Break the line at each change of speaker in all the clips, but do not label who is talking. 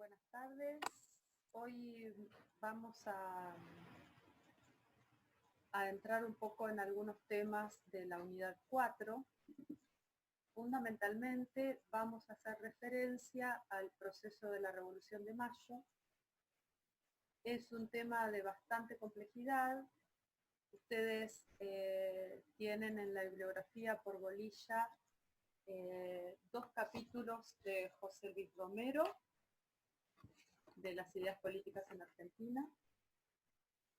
buenas tardes. Hoy vamos a entrar un poco en algunos temas de la unidad 4. Fundamentalmente vamos a hacer referencia al proceso de la Revolución de Mayo. Es un tema de bastante complejidad. Ustedes tienen en la bibliografía por bolilla 2 capítulos de José Luis Romero, de las ideas políticas en Argentina,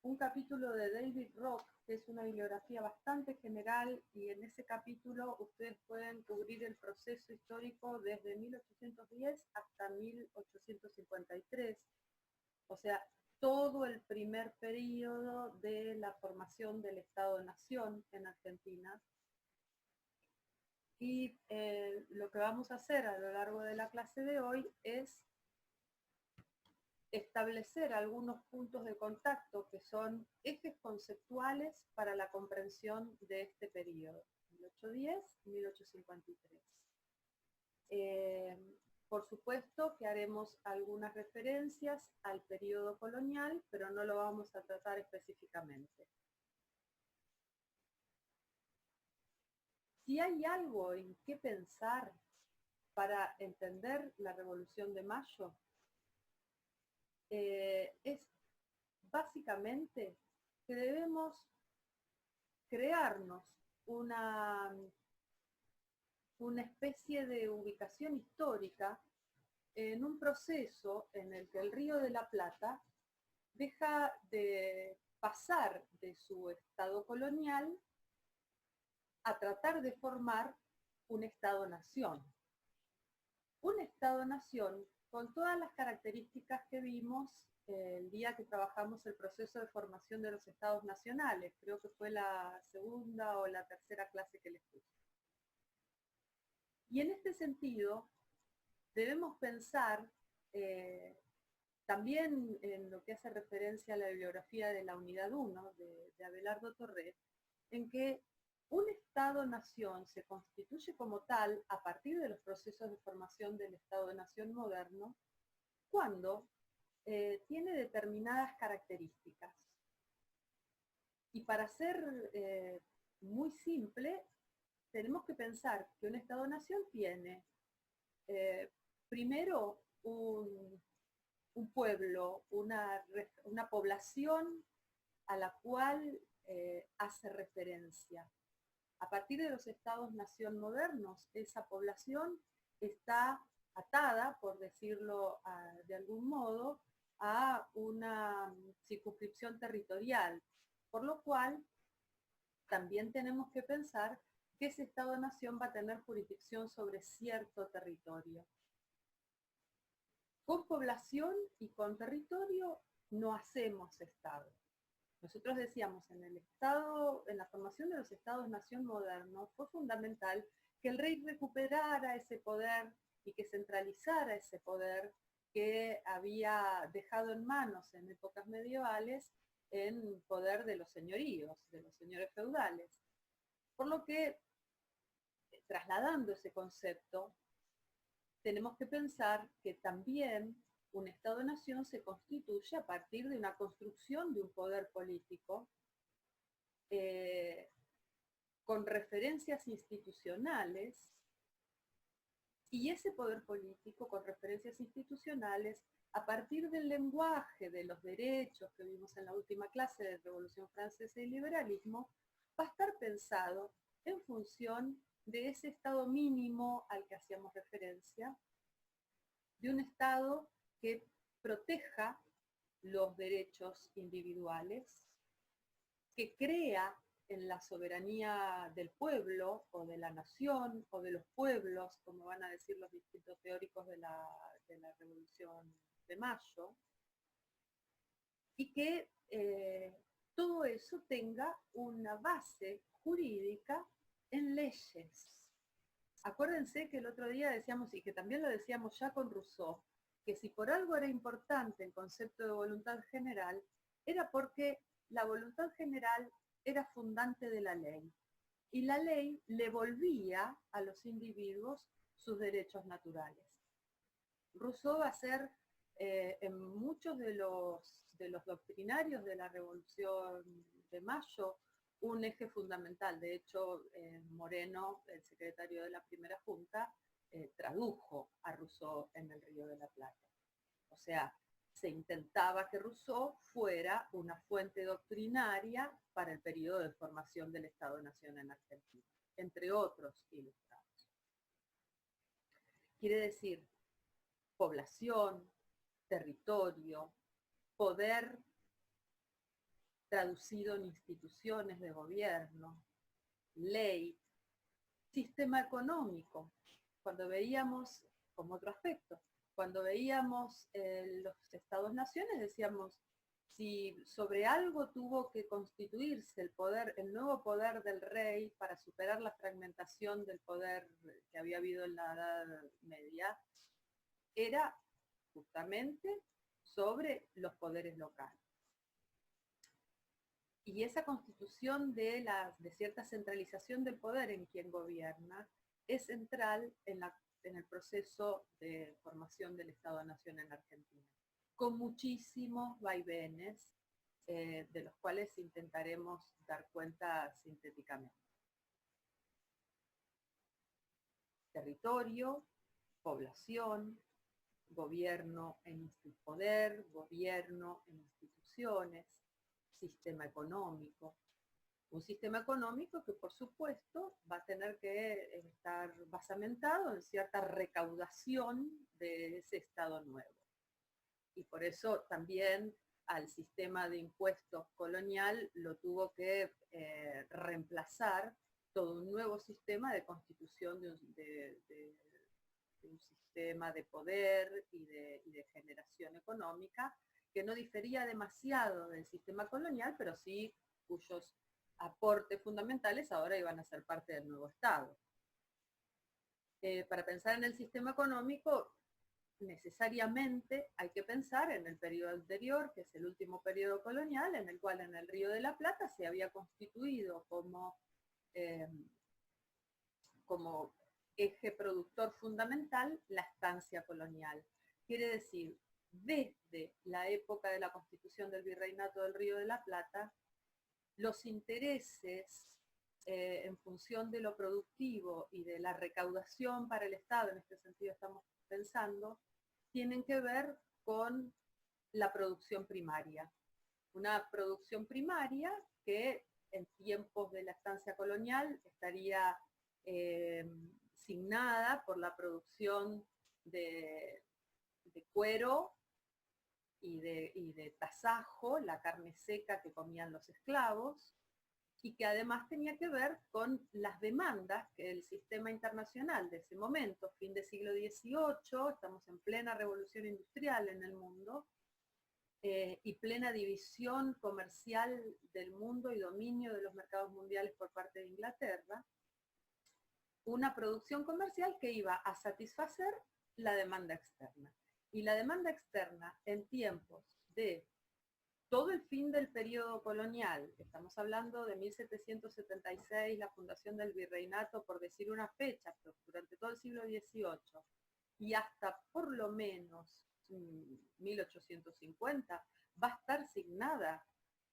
un capítulo de David Rock, que es una bibliografía bastante general, y en ese capítulo ustedes pueden cubrir el proceso histórico desde 1810 hasta 1853, o sea, todo el primer periodo de la formación del Estado-Nación en Argentina. Y lo que vamos a hacer a lo largo de la clase de hoy es establecer algunos puntos de contacto que son ejes conceptuales para la comprensión de este periodo, 1810-1853. Por supuesto que haremos algunas referencias al periodo colonial, pero no lo vamos a tratar específicamente. Si hay algo en qué pensar para entender la Revolución de Mayo, es básicamente que debemos crearnos una especie de ubicación histórica en un proceso en el que el Río de la Plata deja de pasar de su estado colonial a tratar de formar un Estado-nación. Un Estado-nación con todas las características que vimos el día que trabajamos el proceso de formación de los estados nacionales. Creo que fue la segunda o la tercera clase que les puse. Y en este sentido, debemos pensar también en lo que hace referencia a la bibliografía de la unidad 1 de Abelardo Torres, en que un Estado-nación se constituye como tal a partir de los procesos de formación del Estado-nación moderno cuando tiene determinadas características. Y para ser muy simple, tenemos que pensar que un Estado-nación tiene primero un pueblo, una población a la cual hace referencia. A partir de los estados-nación modernos, esa población está atada, por decirlo de algún modo, a una circunscripción territorial, por lo cual también tenemos que pensar que ese Estado-nación va a tener jurisdicción sobre cierto territorio. Con población y con territorio no hacemos Estado. Nosotros decíamos, en la formación de los estados-nación modernos, fue fundamental que el rey recuperara ese poder y que centralizara ese poder que había dejado en manos en épocas medievales en poder de los señoríos, de los señores feudales. Por lo que, trasladando ese concepto, tenemos que pensar que también un Estado-nación se constituye a partir de una construcción de un poder político con referencias institucionales, y ese poder político con referencias institucionales, a partir del lenguaje de los derechos que vimos en la última clase de Revolución Francesa y Liberalismo, va a estar pensado en función de ese Estado mínimo al que hacíamos referencia, de un Estado que proteja los derechos individuales, que crea en la soberanía del pueblo o de la nación o de los pueblos, como van a decir los distintos teóricos de la Revolución de Mayo, y que todo eso tenga una base jurídica en leyes. Acuérdense que el otro día decíamos, y que también lo decíamos ya con Rousseau, que si por algo era importante el concepto de voluntad general, era porque la voluntad general era fundante de la ley. Y la ley le volvía a los individuos sus derechos naturales. Rousseau va a ser en muchos de los doctrinarios de la Revolución de Mayo, un eje fundamental. De hecho, Moreno, el secretario de la primera junta, tradujo a Rousseau en el Río de la Plata. O sea, se intentaba que Rousseau fuera una fuente doctrinaria para el periodo de formación del Estado-Nación en Argentina, entre otros ilustrados. Quiere decir, población, territorio, poder traducido en instituciones de gobierno, ley, sistema económico. Cuando veíamos, como otro aspecto, cuando veíamos los estados-naciones decíamos, si sobre algo tuvo que constituirse el nuevo poder del rey para superar la fragmentación del poder que había habido en la Edad Media, era justamente sobre los poderes locales. Y esa constitución de cierta centralización del poder en quien gobierna es central en el proceso de formación del Estado-Nación en Argentina, con muchísimos vaivenes, de los cuales intentaremos dar cuenta sintéticamente. Territorio, población, gobierno en poder, gobierno en instituciones, sistema económico. Un sistema económico que, por supuesto, va a tener que estar basamentado en cierta recaudación de ese Estado nuevo. Y por eso también al sistema de impuestos colonial lo tuvo que reemplazar todo un nuevo sistema de constitución de un sistema de poder y de generación económica que no difería demasiado del sistema colonial, pero sí cuyos aportes fundamentales ahora iban a ser parte del nuevo Estado. Para pensar en el sistema económico, necesariamente hay que pensar en el periodo anterior, que es el último periodo colonial, en el cual en el Río de la Plata se había constituido como eje productor fundamental la estancia colonial. Quiere decir, desde la época de la constitución del Virreinato del Río de la Plata, los intereses en función de lo productivo y de la recaudación para el Estado, en este sentido estamos pensando, tienen que ver con la producción primaria. Una producción primaria que en tiempos de la estancia colonial estaría signada por la producción de cuero y de tasajo, la carne seca que comían los esclavos, y que además tenía que ver con las demandas que el sistema internacional de ese momento, fin del siglo XVIII, estamos en plena revolución industrial en el mundo, y plena división comercial del mundo y dominio de los mercados mundiales por parte de Inglaterra, una producción comercial que iba a satisfacer la demanda externa. Y la demanda externa en tiempos de todo el fin del periodo colonial, estamos hablando de 1776, la fundación del virreinato, por decir una fecha, pero durante todo el siglo XVIII, y hasta por lo menos 1850, va a estar signada,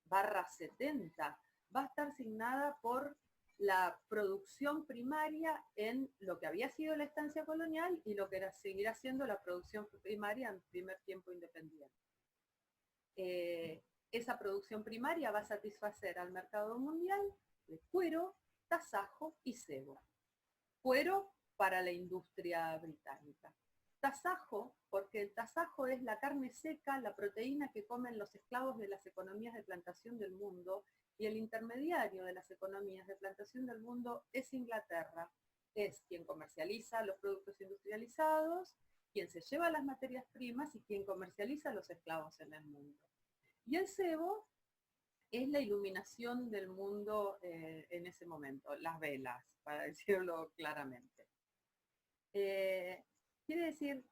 /70, va a estar signada por la producción primaria en lo que había sido la estancia colonial y lo que seguirá siendo la producción primaria en primer tiempo independiente. Esa producción primaria va a satisfacer al mercado mundial de cuero, tasajo y cebo. Cuero para la industria británica. Tasajo, porque el tasajo es la carne seca, la proteína que comen los esclavos de las economías de plantación del mundo, y el intermediario de las economías de plantación del mundo es Inglaterra. Es quien comercializa los productos industrializados, quien se lleva las materias primas y quien comercializa los esclavos en el mundo. Y el cebo es la iluminación del mundo en ese momento, las velas, para decirlo claramente. Quiere decir,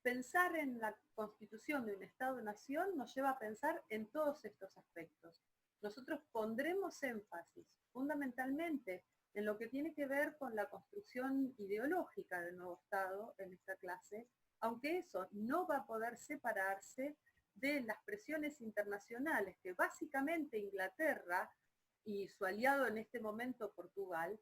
pensar en la constitución de un Estado-nación nos lleva a pensar en todos estos aspectos. Nosotros pondremos énfasis fundamentalmente en lo que tiene que ver con la construcción ideológica del nuevo Estado en esta clase, aunque eso no va a poder separarse de las presiones internacionales que básicamente Inglaterra y su aliado en este momento Portugal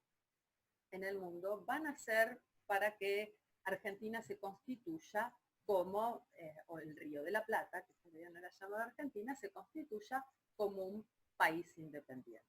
en el mundo van a ser para que Argentina se constituya como, o el Río de la Plata, que todavía no era llamado Argentina, se constituya como un país independiente.